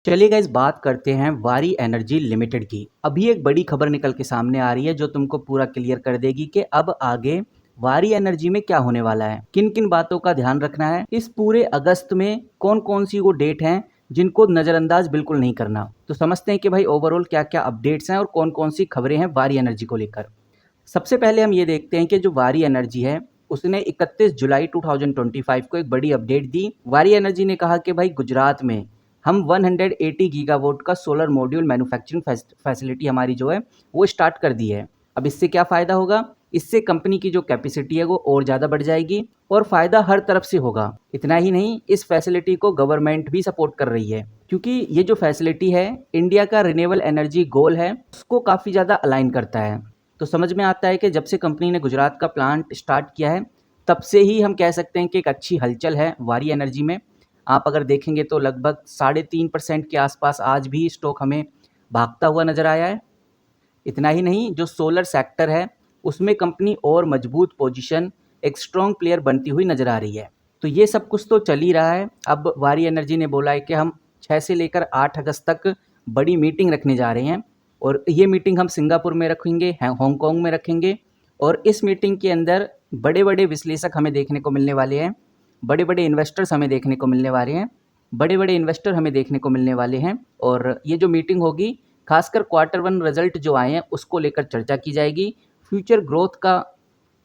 चलिए गाइस बात करते हैं वारी एनर्जी लिमिटेड की। अभी एक बड़ी खबर निकल के सामने आ रही है जो तुमको पूरा क्लियर कर देगी कि अब आगे वारी एनर्जी में क्या होने वाला है, किन किन बातों का ध्यान रखना है, इस पूरे अगस्त में कौन कौन सी वो डेट हैं जिनको नज़रअंदाज बिल्कुल नहीं करना। तो समझते हैं कि भाई ओवरऑल क्या क्या अपडेट्स हैं और कौन कौन सी खबरें हैं वारी एनर्जी को लेकर। सबसे पहले हम ये देखते हैं कि जो वारी एनर्जी है उसने 31 जुलाई 2025 को एक बड़ी अपडेट दी। वारी एनर्जी ने कहा कि भाई गुजरात में हम 180 गीगावाट का सोलर मॉड्यूल मैन्युफैक्चरिंग फैसिलिटी हमारी जो है वो स्टार्ट कर दी है। अब इससे क्या फ़ायदा होगा? इससे कंपनी की जो कैपेसिटी है वो और ज़्यादा बढ़ जाएगी और फ़ायदा हर तरफ से होगा। इतना ही नहीं, इस फैसिलिटी को गवर्नमेंट भी सपोर्ट कर रही है क्योंकि ये जो फैसिलिटी है इंडिया का रिन्यूएबल एनर्जी गोल है उसको काफ़ी ज़्यादा अलाइन करता है। तो समझ में आता है कि जब से कंपनी ने गुजरात का प्लांट स्टार्ट किया है तब से ही हम कह सकते हैं कि एक अच्छी हलचल है वारी एनर्जी में। आप अगर देखेंगे तो लगभग 3.5% के आसपास आज भी स्टॉक हमें भागता हुआ नज़र आया है। इतना ही नहीं, जो सोलर सेक्टर है उसमें कंपनी और मजबूत पोजीशन, एक स्ट्रॉन्ग प्लेयर बनती हुई नज़र आ रही है। तो ये सब कुछ तो चल ही रहा है। अब वारी एनर्जी ने बोला है कि हम 6 से लेकर 8 अगस्त तक बड़ी मीटिंग रखने जा रहे हैं और ये मीटिंग हम सिंगापुर में रखेंगे, हांगकांग में रखेंगे और इस मीटिंग के अंदर बड़े बड़े विश्लेषक हमें देखने को मिलने वाले हैं, बड़े बड़े इन्वेस्टर्स हमें देखने को मिलने वाले हैं, बड़े बड़े इन्वेस्टर हमें देखने को मिलने वाले हैं। और ये जो मीटिंग होगी खासकर Q1 रिजल्ट जो आए हैं उसको लेकर चर्चा की जाएगी। फ्यूचर ग्रोथ का,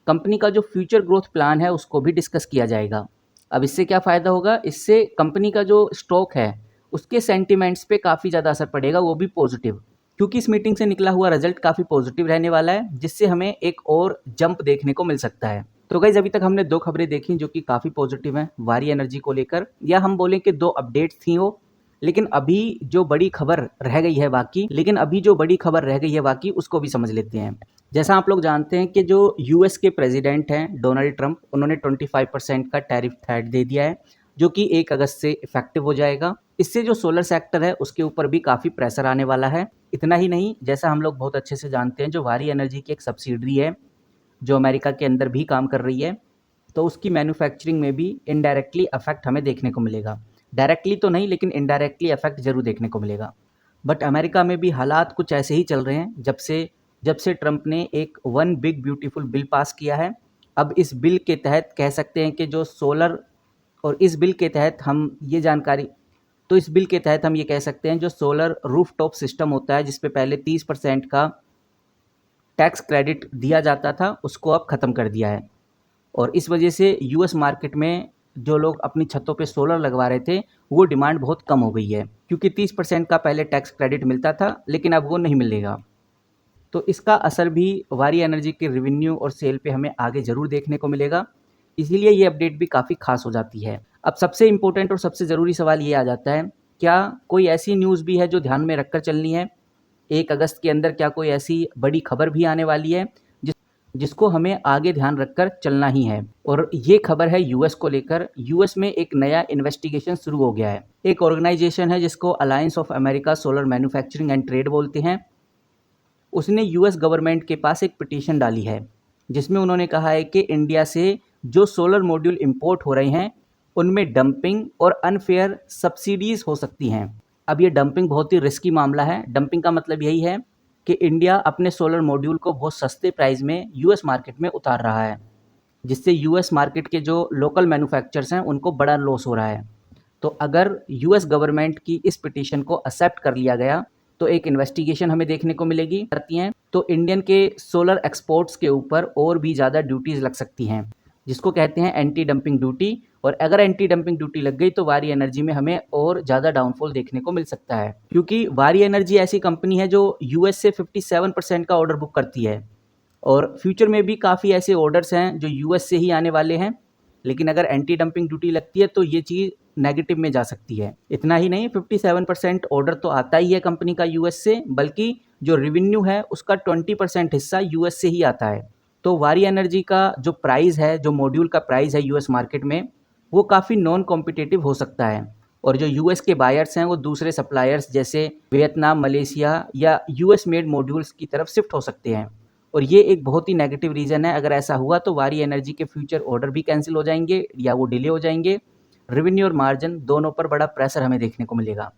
कंपनी का जो फ्यूचर ग्रोथ प्लान है उसको भी डिस्कस किया जाएगा। अब इससे क्या फ़ायदा होगा? इससे कंपनी का जो स्टॉक है उसके सेंटिमेंट्स पे काफ़ी ज़्यादा असर पड़ेगा, वो भी पॉजिटिव, क्योंकि इस मीटिंग से निकला हुआ रिजल्ट काफ़ी पॉजिटिव रहने वाला है जिससे हमें एक और जंप देखने को मिल सकता है। तो गाइज अभी तक हमने 2 खबरें देखी जो कि काफ़ी पॉजिटिव हैं वारी एनर्जी को लेकर, या हम बोलें कि 2 अपडेट्स थी वो। लेकिन अभी जो बड़ी खबर रह गई है बाकी उसको भी समझ लेते हैं। जैसा आप लोग जानते हैं कि जो यूएस के प्रेसिडेंट हैं डोनाल्ड ट्रंप, उन्होंने 25% का टैरिफ थ्रेट दे दिया है जो कि 1 अगस्त से इफेक्टिव हो जाएगा। इससे जो सोलर सेक्टर है उसके ऊपर भी काफ़ी प्रेशर आने वाला है। इतना ही नहीं, जैसा हम लोग बहुत अच्छे से जानते हैं, जो वारी एनर्जी की एक सब्सिडरी है जो अमेरिका के अंदर भी काम कर रही है, तो उसकी मैन्युफैक्चरिंग में भी इनडायरेक्टली इफेक्ट हमें देखने को मिलेगा। डायरेक्टली तो नहीं लेकिन इनडायरेक्टली इफेक्ट ज़रूर देखने को मिलेगा। बट अमेरिका में भी हालात कुछ ऐसे ही चल रहे हैं जब से ट्रंप ने एक one big beautiful bill pass किया है। अब इस बिल के तहत कह सकते हैं कि जो सोलर, और इस बिल के तहत हम ये जानकारी, तो इस बिल के तहत हम ये कह सकते हैं जो सोलर रूफटॉप सिस्टम होता है जिस पे पहले 30% का टैक्स क्रेडिट दिया जाता था उसको अब ख़त्म कर दिया है। और इस वजह से यूएस मार्केट में जो लोग अपनी छतों पे सोलर लगवा रहे थे वो डिमांड बहुत कम हो गई है, क्योंकि 30% का पहले टैक्स क्रेडिट मिलता था लेकिन अब वो नहीं मिलेगा। तो इसका असर भी वारी एनर्जी के रेवेन्यू और सेल पे हमें आगे ज़रूर देखने को मिलेगा। इसीलिए ये अपडेट भी काफ़ी खास हो जाती है। अब सबसे इम्पोर्टेंट और सबसे ज़रूरी सवाल ये आ जाता है, क्या कोई ऐसी न्यूज़ भी है जो ध्यान में रखकर चलनी है? 1 अगस्त के अंदर क्या कोई ऐसी बड़ी खबर भी आने वाली है जिसको हमें आगे ध्यान रखकर चलना ही है? और ये खबर है यूएस को लेकर। यूएस में एक नया इन्वेस्टिगेशन शुरू हो गया है। एक ऑर्गेनाइजेशन है जिसको alliance of America solar manufacturing and trade बोलते हैं। उसने यूएस गवर्नमेंट के पास एक पिटीशन डाली है जिसमें उन्होंने कहा है कि इंडिया से जो सोलर मॉड्यूल इंपोर्ट हो रहे हैं उनमें डंपिंग और अनफेयर सब्सिडीज़ हो सकती हैं। अब ये डंपिंग बहुत ही रिस्की मामला है। डंपिंग का मतलब यही है कि इंडिया अपने सोलर मॉड्यूल को बहुत सस्ते प्राइस में यूएस मार्केट में उतार रहा है, जिससे यूएस मार्केट के जो लोकल मैन्युफैक्चरर्स हैं उनको बड़ा लॉस हो रहा है। तो अगर यूएस गवर्नमेंट की इस पिटीशन को एक्सेप्ट कर लिया गया तो एक इन्वेस्टिगेशन हमें देखने को मिलेगी करती हैं, तो इंडियन के सोलर एक्सपोर्ट्स के ऊपर और भी ज़्यादा ड्यूटीज़ लग सकती हैं जिसको कहते हैं एंटी डंपिंग ड्यूटी। और अगर एंटी डंपिंग ड्यूटी लग गई तो वारी एनर्जी में हमें और ज़्यादा डाउनफॉल देखने को मिल सकता है, क्योंकि वारी एनर्जी ऐसी कंपनी है जो यूएस से 57% का ऑर्डर बुक करती है और फ्यूचर में भी काफ़ी ऐसे ऑर्डर्स हैं जो यूएस से ही आने वाले हैं। लेकिन अगर एंटी डंपिंग ड्यूटी लगती है तो ये चीज़ नेगेटिव में जा सकती है। इतना ही नहीं, 57% ऑर्डर तो आता ही है कंपनी का यूएस से, बल्कि जो रेवेन्यू है उसका 20% हिस्सा यूएस से ही आता है। तो वारी एनर्जी का जो प्राइस है, जो मॉड्यूल का प्राइस है यूएस मार्केट में, वो काफ़ी नॉन कॉम्पिटिटिव हो सकता है और जो यूएस के बायर्स हैं वो दूसरे सप्लायर्स जैसे वियतनाम, मलेशिया या यूएस मेड मॉड्यूल्स की तरफ शिफ्ट हो सकते हैं। और ये एक बहुत ही नेगेटिव रीज़न है। अगर ऐसा हुआ तो वारी एनर्जी के फ्यूचर ऑर्डर भी कैंसिल हो जाएंगे या वो डिले हो जाएंगे। रेवेन्यू और मार्जिन दोनों पर बड़ा प्रेशर हमें देखने को मिलेगा।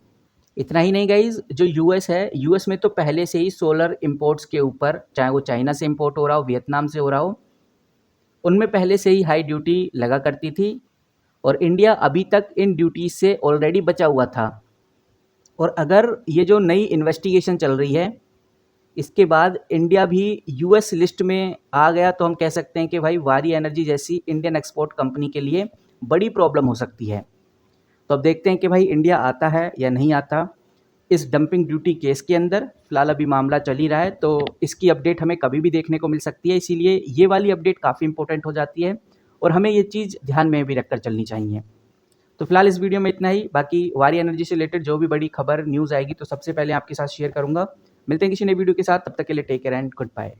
इतना ही नहीं गाइज, जो यूएस है, यूएस में तो पहले से ही सोलर इंपोर्ट्स के ऊपर, चाहे वो चाइना से इंपोर्ट हो रहा हो, वियतनाम से हो रहा हो, उनमें पहले से ही हाई ड्यूटी लगा करती थी और इंडिया अभी तक इन ड्यूटीज से ऑलरेडी बचा हुआ था। और अगर ये जो नई इन्वेस्टिगेशन चल रही है, इसके बाद इंडिया भी यूएस लिस्ट में आ गया, तो हम कह सकते हैं कि भाई वारी एनर्जी जैसी इंडियन एक्सपोर्ट कंपनी के लिए बड़ी प्रॉब्लम हो सकती है। तो अब देखते हैं कि भाई इंडिया आता है या नहीं आता इस डंपिंग ड्यूटी केस के अंदर। फिलहाल अभी मामला चल ही रहा है, तो इसकी अपडेट हमें कभी भी देखने को मिल सकती है, इसीलिए ये वाली अपडेट काफ़ी इंपॉर्टेंट हो जाती है और हमें ये चीज़ ध्यान में भी रखकर चलनी चाहिए। तो फिलहाल इस वीडियो में इतना ही। बाकी वारी एनर्जी से रिलेटेड जो भी बड़ी खबर न्यूज़ आएगी तो सबसे पहले आपके साथ शेयर करूंगा। मिलते हैं किसी नई वीडियो के साथ, तब तक के लिए take care and good bye.